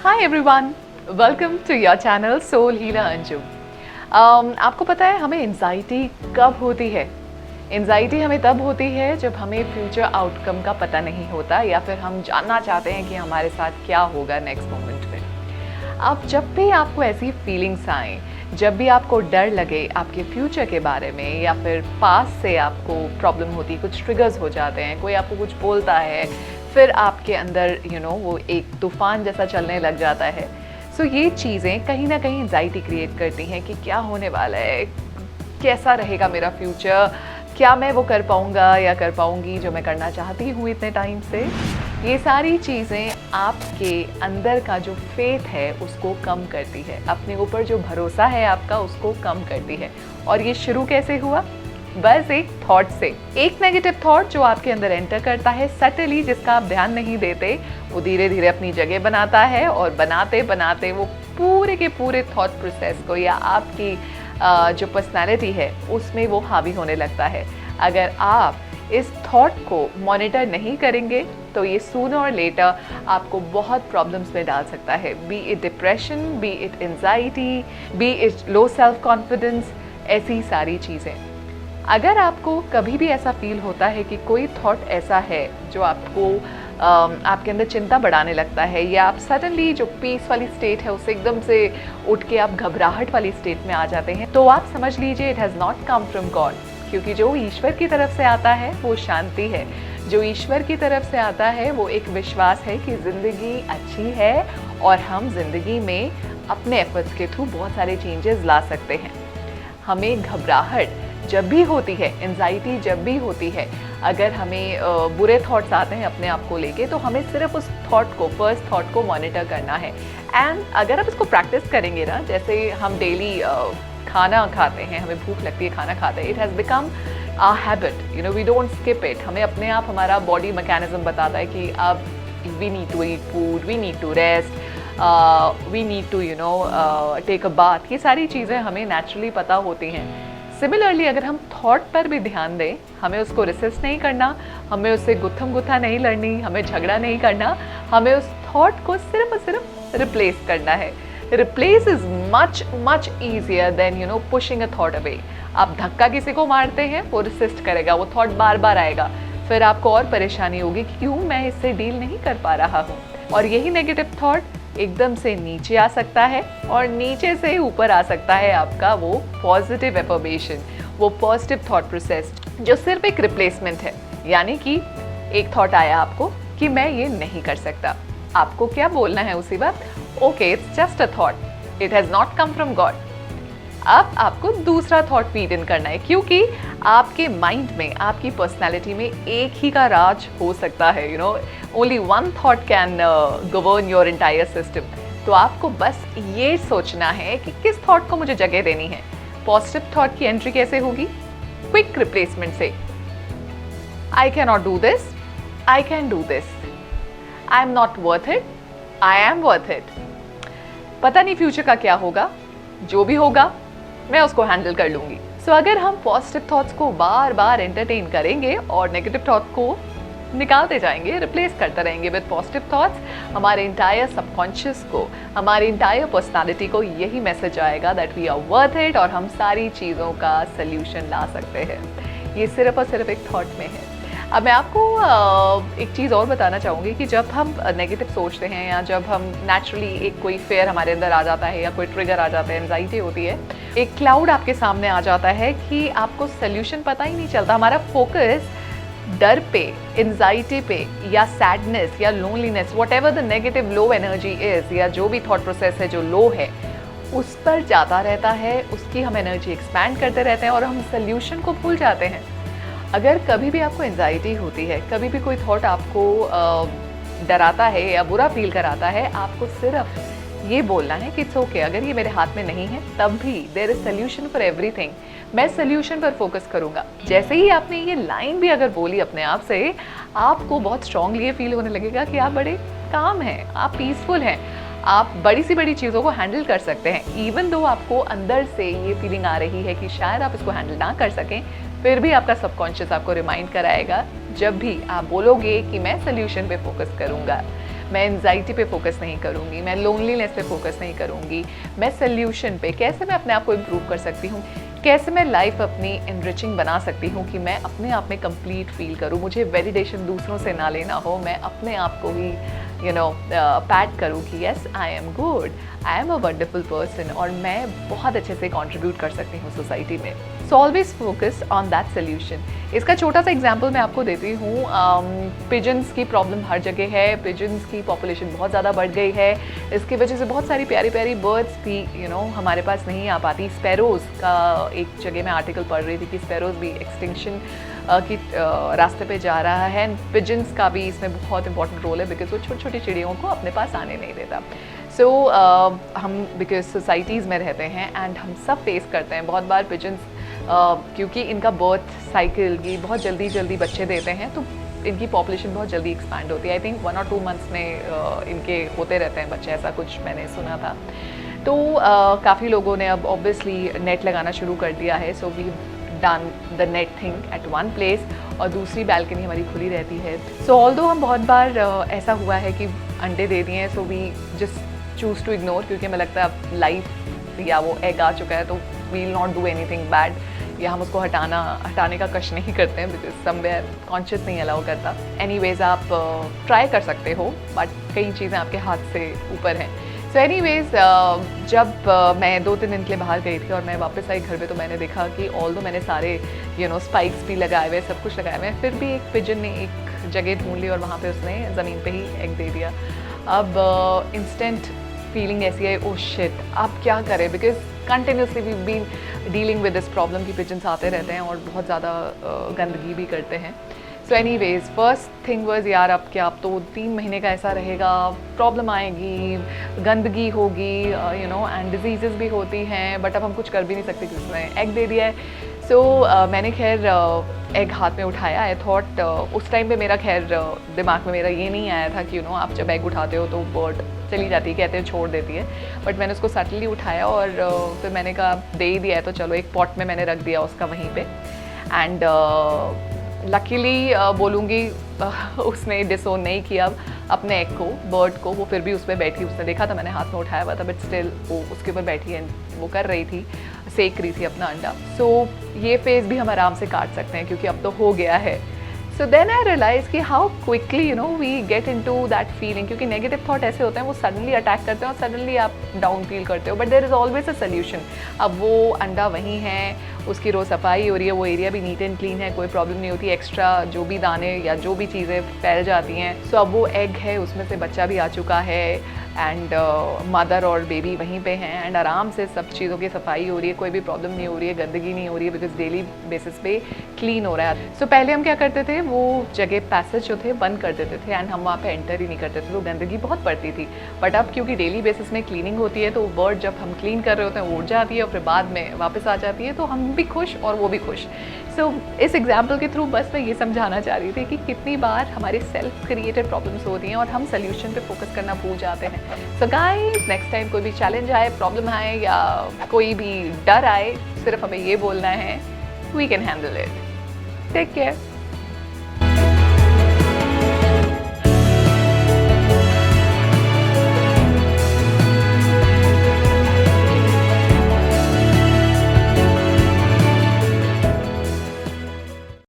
Hi everyone, welcome to your channel soul healer Anju. आपको पता है हमें एंजाइटी कब होती है? एंजाइटी हमें तब होती है जब हमें फ्यूचर आउटकम का पता नहीं होता या फिर हम जानना चाहते हैं कि हमारे साथ क्या होगा नेक्स्ट मोमेंट में। अब जब भी आपको ऐसी फीलिंग्स आए, जब भी आपको डर लगे आपके फ्यूचर के बारे में या फिर पास से आपको प्रॉब्लम होती है, कुछ ट्रिगर्स हो जाते हैं, कोई आपको कुछ बोलता है, फिर आपके अंदर वो एक तूफान जैसा चलने लग जाता है। सो ये चीज़ें कहीं ना कहीं एंजाइटी क्रिएट करती हैं कि क्या होने वाला है, कैसा रहेगा मेरा फ्यूचर, क्या मैं वो कर पाऊँगा या कर पाऊँगी जो मैं करना चाहती हूँ इतने टाइम से। ये सारी चीज़ें आपके अंदर का जो फेथ है उसको कम करती है, अपने ऊपर जो भरोसा है आपका उसको कम करती है। और ये शुरू कैसे हुआ? बस एक थॉट से। एक नेगेटिव थॉट जो आपके अंदर एंटर करता है सटली, जिसका आप ध्यान नहीं देते, वो धीरे धीरे अपनी जगह बनाता है और बनाते बनाते वो पूरे के पूरे थॉट प्रोसेस को या आपकी जो पर्सनालिटी है उसमें वो हावी होने लगता है। अगर आप इस थॉट को मॉनिटर नहीं करेंगे तो ये सूनर और लेटर आपको बहुत प्रॉब्लम्स में डाल सकता है, B it depression, B it anxiety, B it low self confidence, ऐसी सारी चीज़ें। अगर आपको कभी भी ऐसा फील होता है कि कोई थॉट ऐसा है जो आपको आपके अंदर चिंता बढ़ाने लगता है या आप सडनली जो पीस वाली स्टेट है उससे एकदम से उठ के आप घबराहट वाली स्टेट में आ जाते हैं, तो आप समझ लीजिए it has not come from God. क्योंकि जो ईश्वर की तरफ से आता है वो शांति है, जो ईश्वर की तरफ से आता है वो एक विश्वास है कि ज़िंदगी अच्छी है और हम जिंदगी में अपने एफर्ट्स के थ्रू बहुत सारे चेंजेस ला सकते हैं। हमें घबराहट जब भी होती है, एंजाइटी जब भी होती है, अगर हमें बुरे थॉट्स आते हैं अपने आप को लेके, तो हमें सिर्फ उस थॉट को, फर्स्ट थॉट को मॉनिटर करना है। एंड अगर आप इसको प्रैक्टिस करेंगे ना, जैसे हम डेली खाना खाते हैं, हमें भूख लगती है, खाना खाते हैं, it has become a habit, we don't skip it. हमें अपने आप हमारा बॉडी मैकेनिज्म बताता है कि अब we need to eat food, we need to rest, we need to take a bath. ये सारी चीज़ें हमें नेचुरली पता होती हैं। सिमिलरली अगर हम थॉट पर भी ध्यान दें, हमें उसको रिसिस्ट नहीं करना, हमें उससे गुत्थम गुत्था नहीं लड़नी, हमें झगड़ा नहीं करना, हमें उस थॉट को सिर्फ और सिर्फ रिप्लेस करना है। Replace is much much easier than pushing a thought away. आप धक्का किसी को मारते हैं, वो रिसिस्ट करेगा, वो थॉट बार बार आएगा, फिर आपको और परेशानी होगी कि क्यों मैं इससे डील नहीं कर पा रहा हूँ। और यही नेगेटिव थॉट एकदम से नीचे आ सकता है और नीचे से ऊपर आ सकता है आपका वो पॉजिटिव एफर्मेशन, वो पॉजिटिव थॉट प्रोसेस जो सिर्फ एक रिप्लेसमेंट है। यानी कि एक थॉट आया आपको कि मैं ये नहीं कर सकता, आपको क्या बोलना है उसी वक्त? Okay, it's just a thought, it has not come from God. अब आपको दूसरा थॉट फीड इन करना है, क्योंकि आपके माइंड में, आपकी पर्सनालिटी में एक ही का राज हो सकता है। Only one thought can govern your entire system. तो आपको बस ये सोचना है कि किस थॉट को मुझे जगह देनी है। पॉजिटिव थॉट की एंट्री कैसे होगी? क्विक रिप्लेसमेंट से। I can not do this, I can do this, I am not worth it, I am worth it. पता नहीं फ्यूचर का क्या होगा, जो भी होगा मैं उसको हैंडल कर लूंगी। सो अगर हम पॉजिटिव थॉट्स को बार बार एंटरटेन करेंगे और नेगेटिव थॉट को निकालते जाएंगे, रिप्लेस करते रहेंगे विद पॉजिटिव थॉट्स, हमारे इंटायर सबकॉन्शियस को, हमारी इंटायर पर्सनालिटी को यही मैसेज आएगा that we are worth it और हम सारी चीज़ों का सल्यूशन ला सकते हैं। ये सिर्फ और सिर्फ एक थॉट में है। अब मैं आपको एक चीज़ और बताना चाहूँगी कि जब हम नेगेटिव सोचते हैं या जब हम नेचुरली एक कोई फेयर हमारे अंदर आ जाता है या कोई ट्रिगर आ जाता है, एंजाइटी होती है, एक क्लाउड आपके सामने आ जाता है कि आपको सल्यूशन पता ही नहीं चलता। हमारा फोकस डर पे, एंजाइटी पे या सैडनेस या loneliness, what ever the negative low energy is, या जो भी थॉट प्रोसेस है जो लो है, उस पर जाता रहता है, उसकी हम एनर्जी एक्सपैंड करते रहते हैं और हम सल्यूशन को भूल जाते हैं। अगर कभी भी आपको एंजाइटी होती है, कभी भी कोई थॉट आपको डराता है या बुरा फील कराता है, आपको सिर्फ ये बोलना है कि इट्स ओके, अगर ये मेरे हाथ में नहीं है तब भी there is solution for everything, मैं सोल्यूशन पर फोकस करूंगा। जैसे ही आपने ये लाइन भी अगर बोली अपने आप से, आपको बहुत स्ट्रांगली ये फील होने लगेगा कि आप बड़े काम हैं, आप पीसफुल हैं, आप बड़ी सी बड़ी चीज़ों को हैंडल कर सकते हैं। इवन दो आपको अंदर से ये फीलिंग आ रही है कि शायद आप इसको हैंडल ना कर सकें, फिर भी आपका सबकॉन्शियस आपको रिमाइंड कराएगा जब भी आप बोलोगे कि मैं सोल्यूशन पे फोकस करूंगा, मैं एंजाइटी पे फोकस नहीं करूँगी, मैं लोनलीनेस पे फोकस नहीं करूँगी, मैं सोल्यूशन पे, कैसे मैं अपने आप को इम्प्रूव कर सकती हूँ, कैसे मैं लाइफ अपनी एनरिचिंग बना सकती हूँ कि मैं अपने आप में कंप्लीट फील करूँ, मुझे वैलिडेशन दूसरों से ना लेना हो, मैं अपने आप को ही पैट करूँ कि yes I am good, I am a wonderful person और मैं बहुत अच्छे से कंट्रीब्यूट कर सकती हूँ सोसाइटी में। So always focus on that solution. इसका छोटा सा एग्जाम्पल मैं आपको देती हूँ। पिजन्स की प्रॉब्लम हर जगह है, पिजन्स की पॉपुलेशन बहुत ज़्यादा बढ़ गई है, इसकी वजह से बहुत सारी प्यारी प्यारी बर्ड्स भी हमारे पास नहीं आ पाती। स्पैरोज़ का एक जगह मैं आर्टिकल पढ़ रही थी कि स्पैरोज़ भी एक्सटिंक्शन की रास्ते पे जा रहा है। पिजन्स का भी इसमें बहुत इंपॉर्टेंट रोल है बिकॉज वो छोटी छोटी चिड़ियों को अपने पास आने नहीं देता। सो हम बिकॉज सोसाइटीज़ में रहते हैं एंड हम सब फेस करते हैं बहुत बार पिजन्स क्योंकि इनका बर्थ साइकिल ये बहुत जल्दी जल्दी बच्चे देते हैं तो इनकी पॉपुलेशन बहुत जल्दी एक्सपैंड होती है। आई थिंक 1 और 2 मंथ्स में इनके होते रहते हैं बच्चे, ऐसा कुछ मैंने सुना था। तो काफ़ी लोगों ने अब ऑब्वियसली नेट लगाना शुरू कर दिया है। So we done the net thing at one place और दूसरी बैल्कनी हमारी खुली रहती है। सो ऑल्दो हम बहुत बार ऐसा हुआ है कि अंडे दे दिए हैं, so we just choose to ignore, क्योंकि हमें लगता है लाइफ या वो एग आ चुका है तो we will not do anything bad, या हम उसको हटाने का कष्ट नहीं करते हैं बिकॉज समवेयर कॉन्शियस नहीं अलाउ करता। एनीवेज आप ट्राई कर सकते हो बट कई चीज़ें आपके हाथ से ऊपर हैं। सो एनीवेज जब मैं 2-3 दिन के लिए बाहर गई थी और मैं वापस आई घर पे तो मैंने देखा कि ऑल्दो मैंने सारे स्पाइक्स भी लगाए हुए, सब कुछ लगाए हुए, फिर भी एक पिजन ने एक जगह ढूंढ ली और वहाँ पे उसने ज़मीन पे ही एग दे दिया। अब इंस्टेंट फीलिंग ऐसी है, ओह शिट, अब क्या करें, because continuously we been dealing with this problem कि पिजन्स आते रहते हैं और बहुत ज़्यादा गंदगी भी करते हैं। So anyways first thing was यार अब क्या, अब तो 3 महीने का ऐसा रहेगा, प्रॉब्लम आएगी, गंदगी होगी एंड डिजीज़ भी होती हैं, बट अब हम कुछ कर भी नहीं सकते क्योंकि उसने एग दे दिया है। सो मैंने खैर एग हाथ में उठाया। आई थॉट उस टाइम पे मेरा खैर दिमाग में मेरा ये नहीं आया था कि आप जब एग उठाते हो तो बर्ड चली जाती है, कहते हैं छोड़ देती है, बट मैंने उसको सटनली उठाया और फिर मैंने कहा दे ही दिया है तो चलो एक पॉट में मैंने रख दिया उसका वहीं पे। एंड लकीली बोलूँगी उसने डिसोन नहीं किया अपने एग को, बर्ड को, वो फिर भी उस पर बैठी, उसने देखा था मैंने हाथ में उठाया हुआ था बट स्टिल वो उसके ऊपर बैठी है, वो कर रही थी, सेक रही थी अपना अंडा। सो ये फेज़ भी हम आराम से काट सकते हैं क्योंकि अब तो हो गया है। सो देन आई रियलाइज़ कि how quickly we get into that feeling, क्योंकि नेगेटिव थॉट ऐसे होते हैं वो सडनली अटैक करते हैं और सडनली आप डाउन फील करते हो, but there is always a solution. अब वो अंडा वहीं है, उसकी रोज़ सफाई हो रही है, वो एरिया भी नीट एंड क्लीन है, कोई प्रॉब्लम नहीं होती, एक्स्ट्रा जो भी दाने या जो भी चीज़ें फैल जाती हैं। सो अब वो एग है, उसमें से बच्चा भी आ चुका है एंड मदर और बेबी वहीं पे हैं एंड आराम से सब चीज़ों की सफाई हो रही है, कोई भी प्रॉब्लम नहीं हो रही है, गंदगी नहीं हो रही है बिकॉज डेली बेसिस पे क्लीन हो रहा है। सो पहले हम क्या करते थे, वो जगह पैसेज जो थे बंद कर देते थे एंड हम वहाँ पे एंटर ही नहीं करते थे, तो गंदगी बहुत पड़ती थी। बट अब क्योंकि डेली बेसिस में क्लीनिंग होती है तो बर्ड जब हम क्लीन कर रहे होते हैं वो उड़ जाती है और फिर बाद में वापस आ जाती है, तो हम भी खुश और वो भी खुश। सो इस एग्जाम्पल के थ्रू बस मैं ये समझाना चाह रही थी कि कितनी बार हमारे सेल्फ क्रिएटेड प्रॉब्लम्स होती हैं और हम सोल्यूशन पे फोकस करना भूल जाते हैं। सो गाइस नेक्स्ट टाइम कोई भी चैलेंज आए, प्रॉब्लम आए या कोई भी डर आए, सिर्फ हमें ये बोलना है we can handle it. Take care.